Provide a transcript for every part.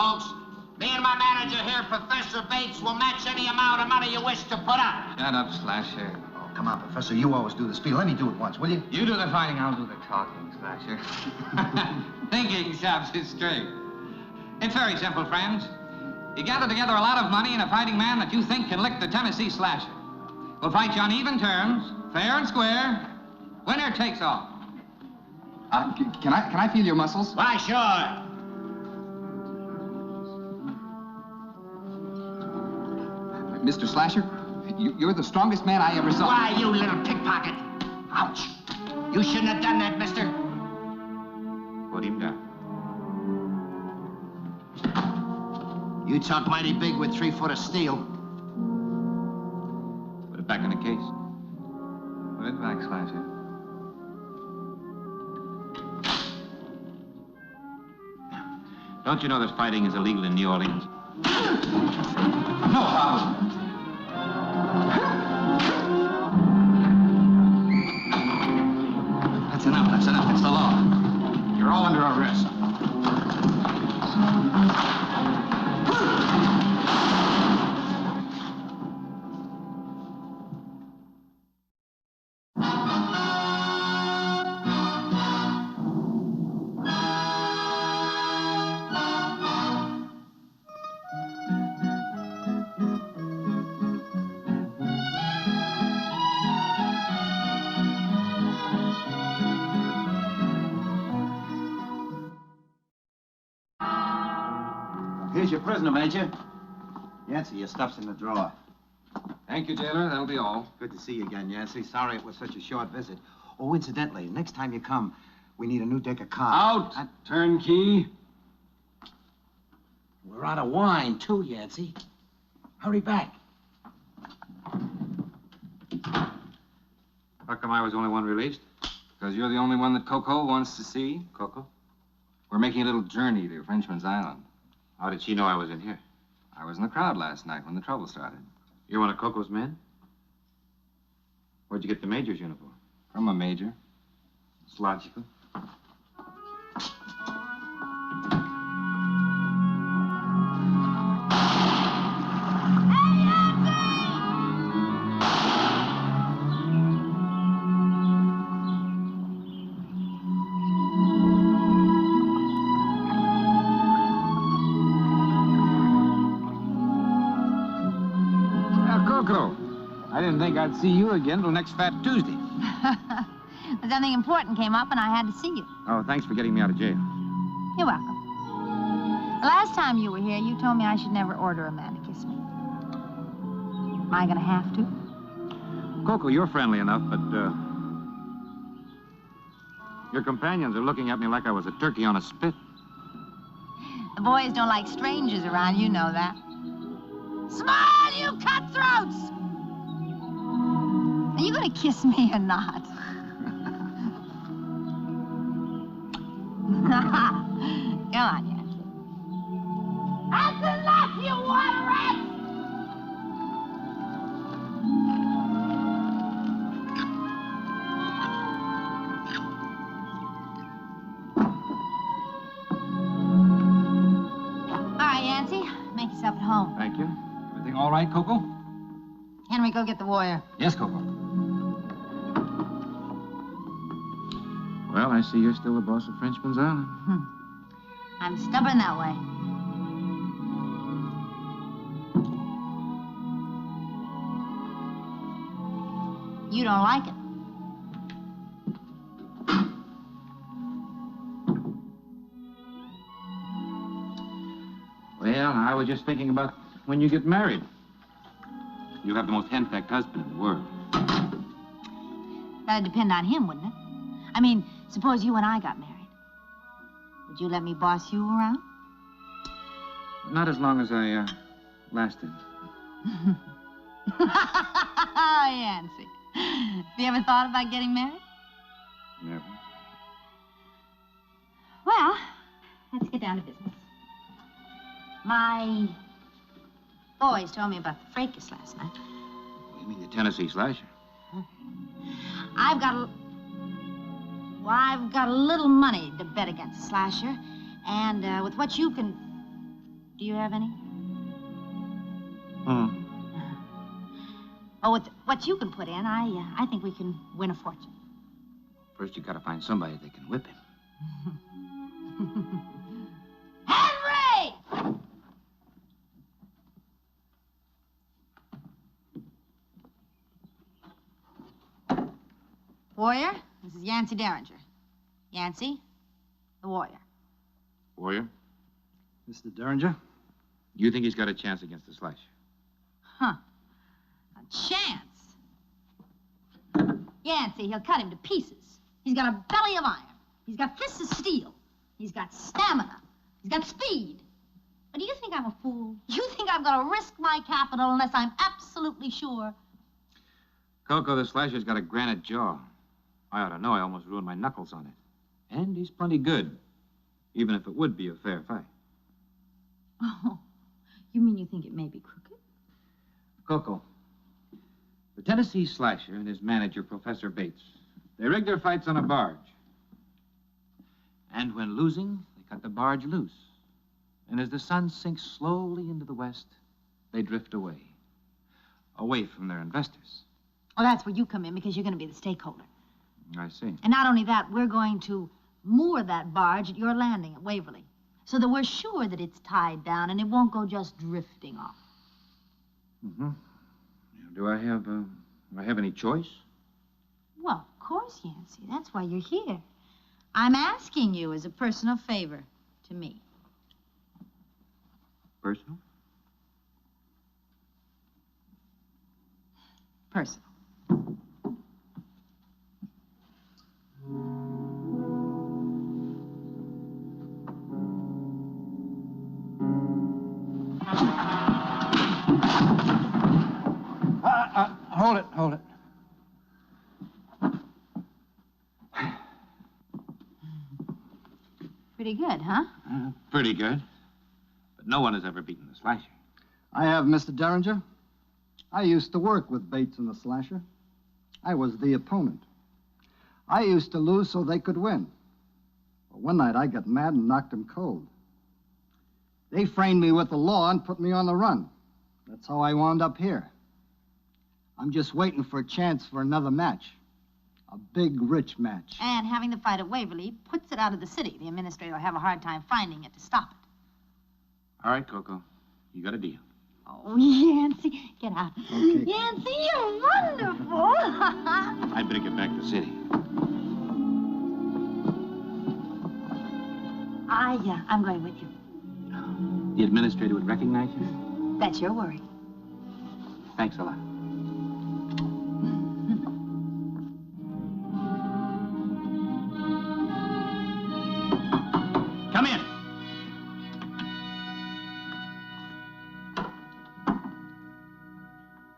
folks. Me and my manager here, Professor Bates, will match any amount of money you wish to put up. Shut up, Slasher. Oh, come on, Professor. You always do the spiel. Let me do it once, will you? You do the fighting, I'll do the talking, Slasher. Thinking shops is straight. It's very simple, friends. You gather together a lot of money and a fighting man that you think can lick the Tennessee Slasher. We'll fight you on even terms, fair and square. Winner takes all. Can I feel your muscles? Why, sure. Mr. Slasher, you're the strongest man I ever saw. Why, you little pickpocket. Ouch. You shouldn't have done that, mister. Put him down. You talk mighty big with 3 foot of steel. Put it back in the case. Put it back, Slasher. Don't you know that fighting is illegal in New Orleans? No problem. That's enough. That's enough. It's the law. You're all under arrest. Here's your prisoner, Major. Yancy, your stuff's in the drawer. Thank you, jailer. That'll be all. Good to see you again, Yancy. Sorry it was such a short visit. Oh, incidentally, next time you come, we need a new deck of cards. Out, turnkey. We're out of wine, too, Yancy. Hurry back. How come I was the only one released? Because you're the only one that Coco wants to see, Coco. We're making a little journey to Frenchman's Island. How did she know I was in here? I was in the crowd last night when the trouble started. You're one of Coco's men? Where'd you get the major's uniform? From a major. It's logical. I didn't think I'd see you again till next Fat Tuesday. But something important came up and I had to see you. Oh, thanks for getting me out of jail. You're welcome. The last time you were here, you told me I should never order a man to kiss me. Am I gonna have to? Coco, you're friendly enough, but, your companions are looking at me like I was a turkey on a spit. The boys don't like strangers around, you know that. Smile, you cutthroats! Are you gonna kiss me or not? Come on, Yancy. That's enough, you water rats! All right, Yancy, make yourself at home. Thank you. Everything all right, Coco? Henry, go get the warrior. Yes, Coco. Well, I see you're still the boss of Frenchman's Island. I'm stubborn that way. You don't like it. Well, I was just thinking about when you get married. You have the most henpecked husband in the world. That'd depend on him, wouldn't it? I mean, suppose you and I got married. Would you let me boss you around? Not as long as I, lasted. Yancy. Have you ever thought about getting married? Never. Well, let's get down to business. My boys told me about the fracas last night. You mean the Tennessee Slasher? I've got a little money to bet against the Slasher, and with what you can Do you have any? Oh, with what you can put in, I think we can win a fortune. First, you gotta find somebody that can whip him. Henry! Warrior, this is Yancy Derringer. Yancy, the warrior. Warrior, Mr. Derringer? you think he's got a chance against the Slasher? Huh. A chance. Yancy, he'll cut him to pieces. He's got a belly of iron. He's got fists of steel. He's got stamina. He's got speed. But do you think I'm a fool? You think I'm going to risk my capital unless I'm absolutely sure? Coco the Slasher's got a granite jaw. I ought to know. I almost ruined my knuckles on it. And he's plenty good, even if it would be a fair fight. Oh, you mean you think it may be crooked? Coco, the Tennessee Slasher and his manager, Professor Bates, they rig their fights on a barge. And when losing, they cut the barge loose. And as the sun sinks slowly into the west, they drift away. Away from their investors. Oh, that's where you come in, because you're going to be the stakeholder. I see. And not only that, we're going to moor that barge at your landing at Waverly, so that we're sure that it's tied down and it won't go just drifting off. Mm-hmm. Do I have any choice? Well, of course, Yancy. That's why you're here. I'm asking you as a personal favor to me. Personal? Personal. Hold it. Pretty good, huh? Pretty good. But no one has ever beaten the Slasher. I have, Mr. Derringer. I used to work with Bates and the Slasher. I was the opponent. I used to lose so they could win. But one night I got mad and knocked them cold. They framed me with the law and put me on the run. That's how I wound up here. I'm just waiting for a chance for another match. A big, rich match. And having the fight at Waverly puts it out of the city. The administrator will have a hard time finding it to stop it. All right, Coco. You got a deal. Oh, Yancy, get out. Okay. Yancy, you're wonderful. I'd better get back to the city. I'm going with you. The administrator would recognize you? That's your worry. Thanks a lot. Come in.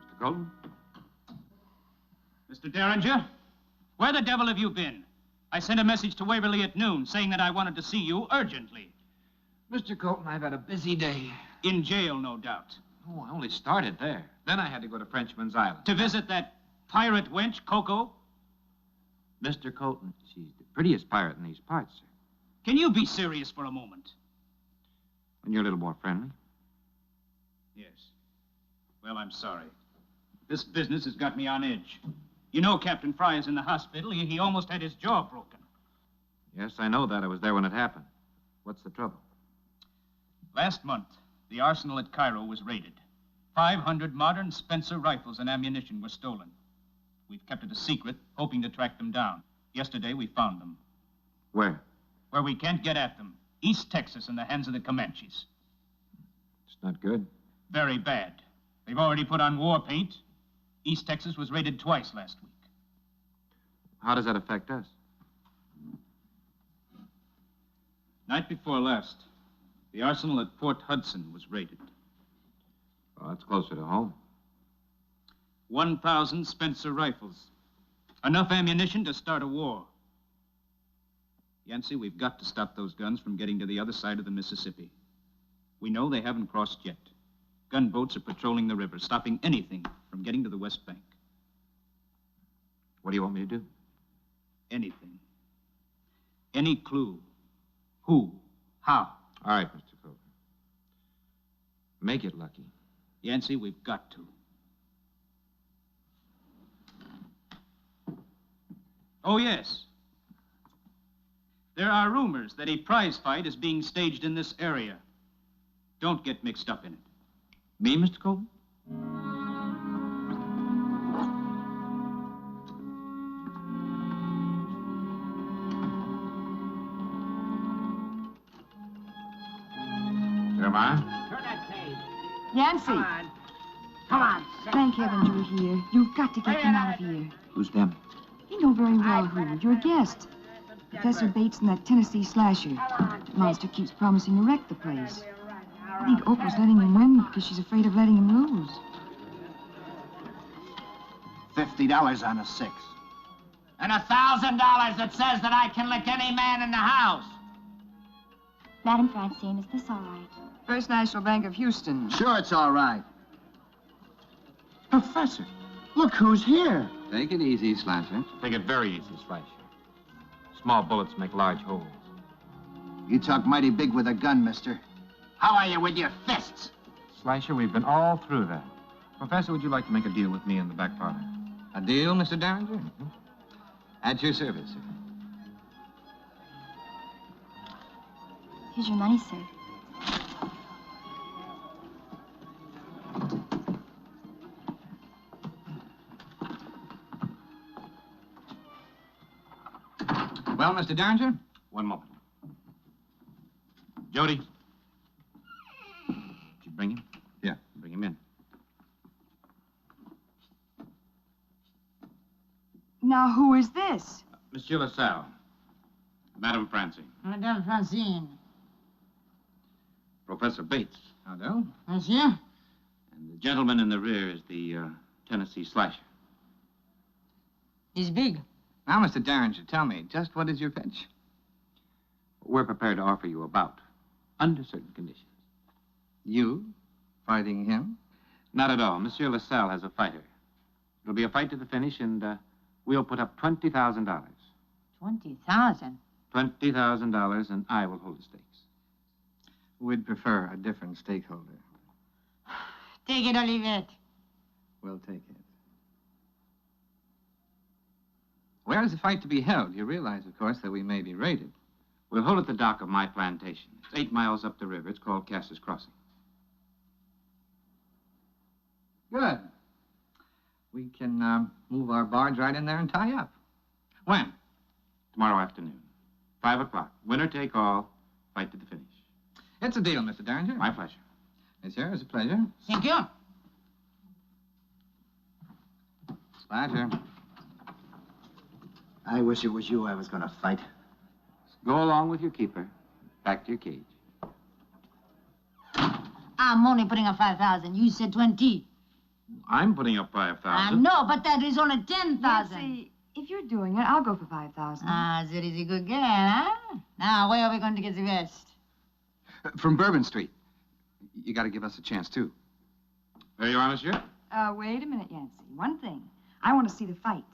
Mr. Colton? Mr. Derringer, where the devil have you been? I sent a message to Waverly at noon saying that I wanted to see you urgently. Mr. Colton, I've had a busy day. In jail, no doubt. Oh, I only started there. Then I had to go to Frenchman's Island. To visit that pirate wench, Coco? Mr. Colton, she's the prettiest pirate in these parts, sir. Can you be serious for a moment? When you're a little more friendly. Yes. Well, I'm sorry. This business has got me on edge. You know Captain Fry is in the hospital. He almost had his jaw broken. Yes, I know that. I was there when it happened. What's the trouble? Last month, the arsenal at Cairo was raided. 500 modern Spencer rifles and ammunition were stolen. We've kept it a secret, hoping to track them down. Yesterday, we found them. Where? Where we can't get at them. East Texas in the hands of the Comanches. It's not good. Very bad. They've already put on war paint. East Texas was raided twice last week. How does that affect us? Night before last, the arsenal at Port Hudson was raided. Well, that's closer to home. 1,000 Spencer rifles. Enough ammunition to start a war. Yancy, we've got to stop those guns from getting to the other side of the Mississippi. We know they haven't crossed yet. Gunboats are patrolling the river, stopping anything from getting to the West Bank. What do you want me to do? Anything. Any clue. Who? How? All right, Mr. Colton. Make it lucky. Yancy, we've got to. Oh, yes. There are rumors that a prize fight is being staged in this area. Don't get mixed up in it. Me, Mr. Colton? Jeremiah? Turn that page. Yancy. Come on. Come on. Thank heaven you're here. You've got to get them out of here. Who's them? You know very well who. Your guest. Professor Bates and that Tennessee slasher. That monster keeps promising to wreck the place. I think Oprah's letting him win because she's afraid of letting him lose. $50 on a 6. And $1,000 that says that I can lick any man in the house. Madam Francine, is this all right? First National Bank of Houston. Sure, it's all right. Professor, look who's here. Take it easy, Slasher. Take it very easy, Slasher. Small bullets make large holes. You talk mighty big with a gun, mister. How are you with your fists? Slasher, we've been all through that. Professor, would you like to make a deal with me in the back parlor? A deal, Mr. Derringer? At your service, sir. Here's your money, sir. Well, Mr. Derringer? One moment. Jody. Did you bring him? Yeah, bring him in. Now, who is this? Monsieur LaSalle. Madame Francine. Madame Francine. Professor Bates. How do? Monsieur? And the gentleman in the rear is the Tennessee slasher. He's big. Now, Mr. Derringer, tell me, just what is your pitch? We're prepared to offer you a bout, under certain conditions. You fighting him? Not at all. Monsieur LaSalle has a fighter. It'll be a fight to the finish, and we'll put up $20,000. 20,000. $20,000, and I will hold the stakes. We'd prefer a different stakeholder. Take it or leave it. We'll take it. Where is the fight to be held? You realize, of course, that we may be raided. We'll hold at the dock of my plantation. It's 8 miles up the river. It's called Cass's Crossing. Good. We can move our barge right in there and tie up. When? Tomorrow afternoon. 5 o'clock. Winner take all. Fight to the finish. It's a deal, Mr. Derringer. My pleasure. Monsieur, it's a pleasure. Thank you. Slasher. I wish it was you I was going to fight. Go along with your keeper. Back to your cage. I'm only putting up 5,000. You said 20. I'm putting up 5,000. No, but that is only 10,000. Nancy, if you're doing it, I'll go for 5,000. Ah, that is a good girl, huh? Now, where are we going to get the rest? From Bourbon Street. You got to give us a chance, too. There you are, monsieur. Wait a minute, Yancy. One thing. I want to see the fight.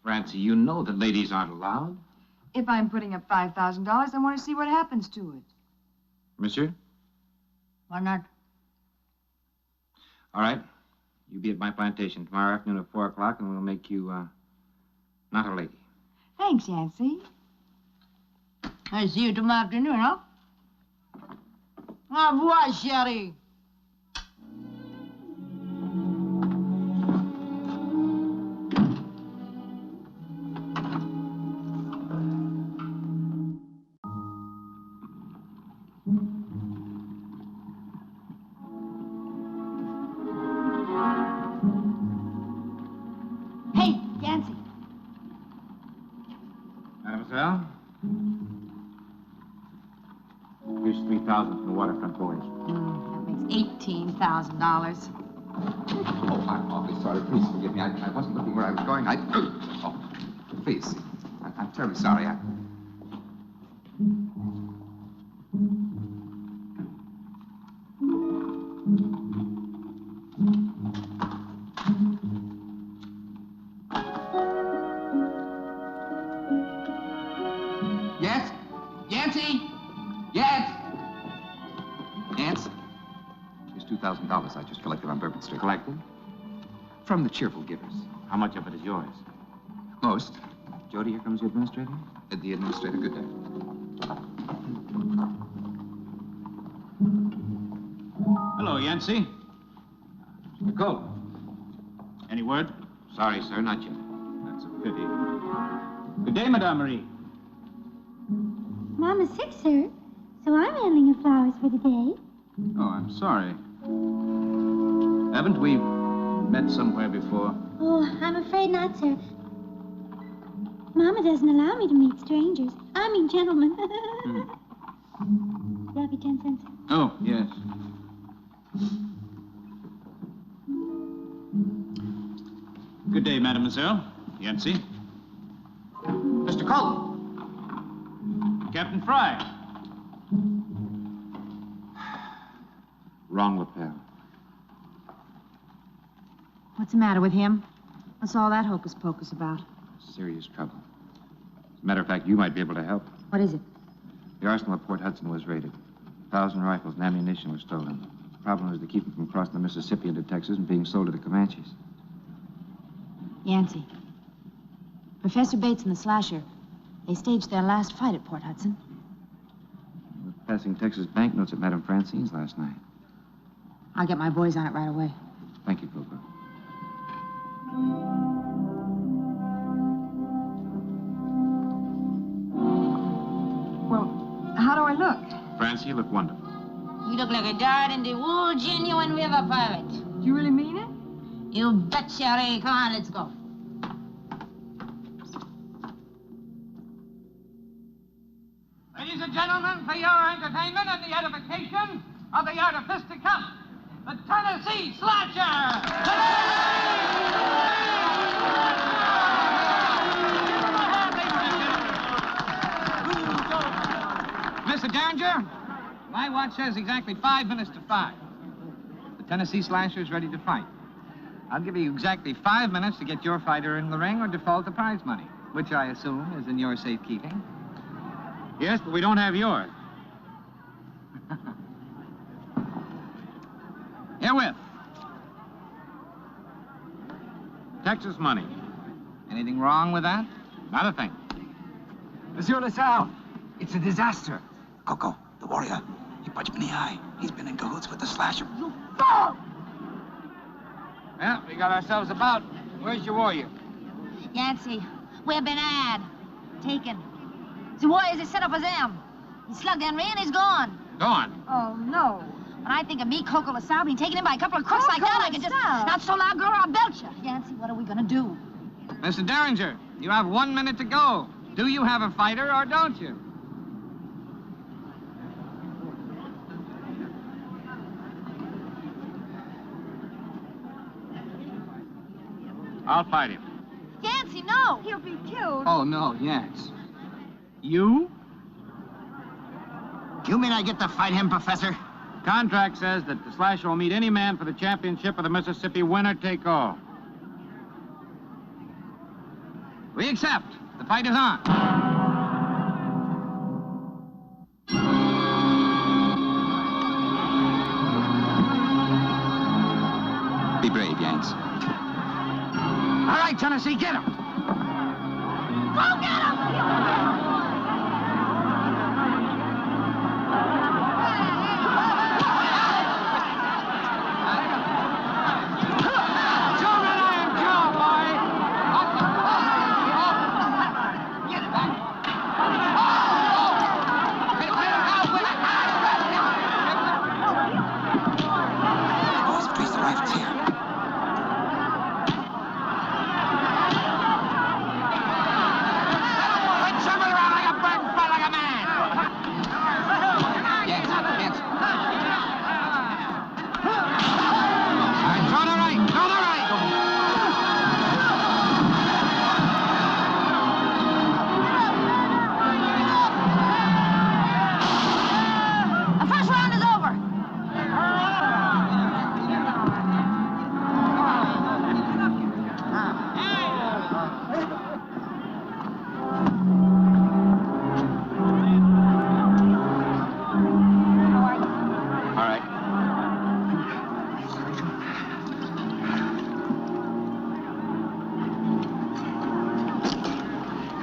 Francie, you know that ladies aren't allowed. If I'm putting up $5,000, I want to see what happens to it. Monsieur? Why not? All right. You be at my plantation tomorrow afternoon at 4 o'clock, and we'll make you, not a lady. Thanks, Yancy. I see you tomorrow afternoon, huh? Au revoir, chérie. Hey, Yancy. Mademoiselle? Here's 3,000 from the waterfront boys. That makes $18,000. Oh, I'm awfully sorry. Please forgive me. I wasn't looking where I was going. Oh, please. I'm terribly sorry. Yes? Yancy? Yes? Yance? $2,000 I just collected on Bourbon Street. Collected? From the cheerful givers. How much of it is yours? Most. Jody, here comes the administrator. The administrator, good day. Hello, Yancy. Mr. Colton. Any word? Sorry, sir, not yet. That's a pity. Good day, Madame Marie. Mama's sick, sir, so I'm handling her flowers for the day. Oh, I'm sorry. Haven't we met somewhere before? Oh, I'm afraid not, sir. Mama doesn't allow me to meet strangers. I mean gentlemen. That'll be 10 cents, sir. Oh, yes. Good day, mademoiselle. Yancy. Mr. Colton. Captain Fry. Wrong lapel. What's the matter with him? What's all that hocus pocus about? Serious trouble. As a matter of fact, you might be able to help. What is it? The arsenal at Port Hudson was raided. 1,000 rifles and ammunition were stolen. The problem is to keep them from crossing the Mississippi into Texas and being sold to the Comanches. Yancy. Professor Bates and the Slasher, they staged their last fight at Port Hudson. We're passing Texas banknotes at Madame Francine's last night. I'll get my boys on it right away. Thank you, Coco. Well, how do I look? Francie, you look wonderful. You look like a dyed-in-the-wool genuine river pirate. Do you really mean it? You betcha, Ray. Come on, let's go. Ladies and gentlemen, for your entertainment and the edification of the artifice to come, the Tennessee Slasher! Mr. Derringer, my watch says exactly 5 minutes to 5. The Tennessee Slasher is ready to fight. I'll give you exactly 5 minutes to get your fighter in the ring or default the prize money, which I assume is in your safekeeping. Yes, but we don't have yours. Herewith. Texas money. Anything wrong with that? Not a thing. Monsieur LaSalle, it's a disaster. Coco, the warrior, he punched me in the eye. He's been in cahoots with the Slasher. Well, we got ourselves about. Where's your warrior? Yancy, we've been taken. The warriors are set up as them. He slugged Henry and he's gone. Gone. Oh, no. When I think of me, Coco LaSalle, being taken in by a couple of crooks like that, I could just... LaSalle? Not so loud, girl, I'll belch you. Yancy, what are we gonna do? Mr. Derringer, you have 1 minute to go. Do you have a fighter or don't you? I'll fight him. Yancy, no! He'll be killed. Oh, no, yes. You? You mean I get to fight him, Professor? Contract says that the Slasher will meet any man for the championship of the Mississippi, winner take all. We accept. The fight is on. Be brave, Yanks. All right, Tennessee, get him. Go get him! Some of the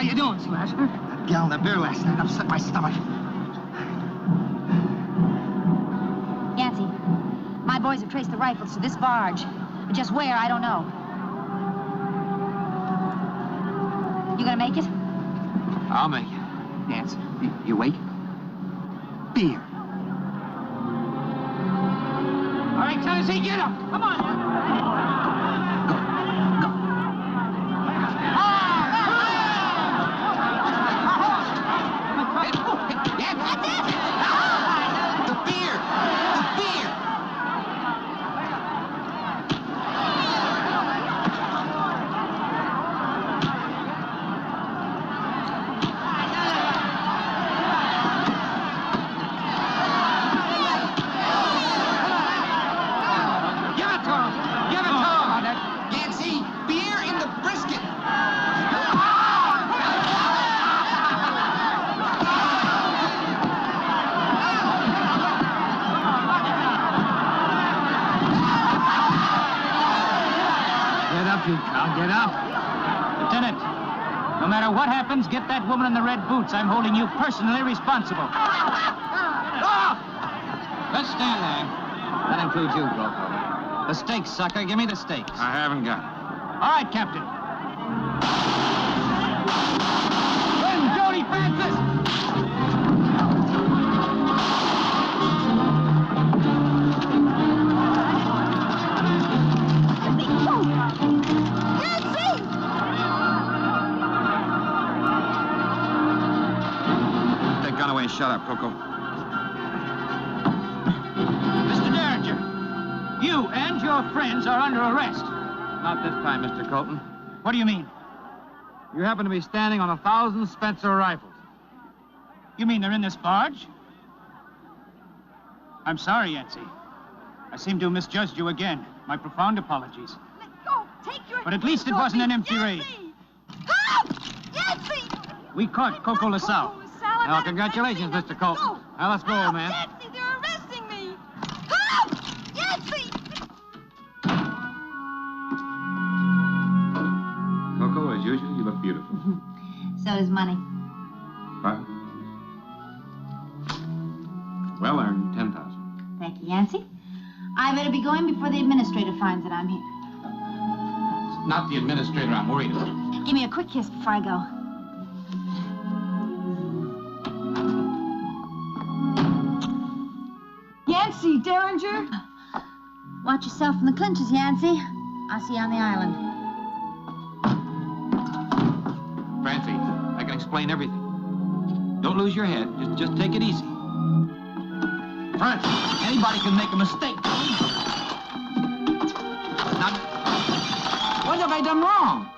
How you doing, Slasher? That gallon of beer last night upset my stomach. Yancy, my boys have traced the rifles to this barge. But just where, I don't know. You gonna make it? I'll make it. Nancy, you awake? Beer. All right, Tennessee, get up. Come on. Get up. Lieutenant, no matter what happens, get that woman in the red boots. I'm holding you personally responsible. Let's stand there. That includes you, Coco. The stakes, sucker. Give me the stakes. I haven't got it. All right, Captain. Run, Jody, Francis! Shut up, Coco. Mr. Derringer, you and your friends are under arrest. Not this time, Mr. Colton. What do you mean? You happen to be standing on 1,000 Spencer rifles. You mean they're in this barge? I'm sorry, Yancy. I seem to have misjudged you again. My profound apologies. Let go. Take your But at least it wasn't an empty raid. Help! Yancy! We caught Coco LaSalle. Well, congratulations, Mr. Colton. Now, let's go, old man. Yancy, they're arresting me! Help! Yancy! Coco, as usual, you look beautiful. So does money. What? Well-earned 10,000. Thank you, Yancy. I better be going before the administrator finds that I'm here. It's not the administrator I'm worried about. Give me a quick kiss before I go. Yancy Derringer? Watch yourself in the clinches, Yancy. I'll see you on the island. Francine, I can explain everything. Don't lose your head. Just take it easy. Francine, anybody can make a mistake. Now, what have I done wrong?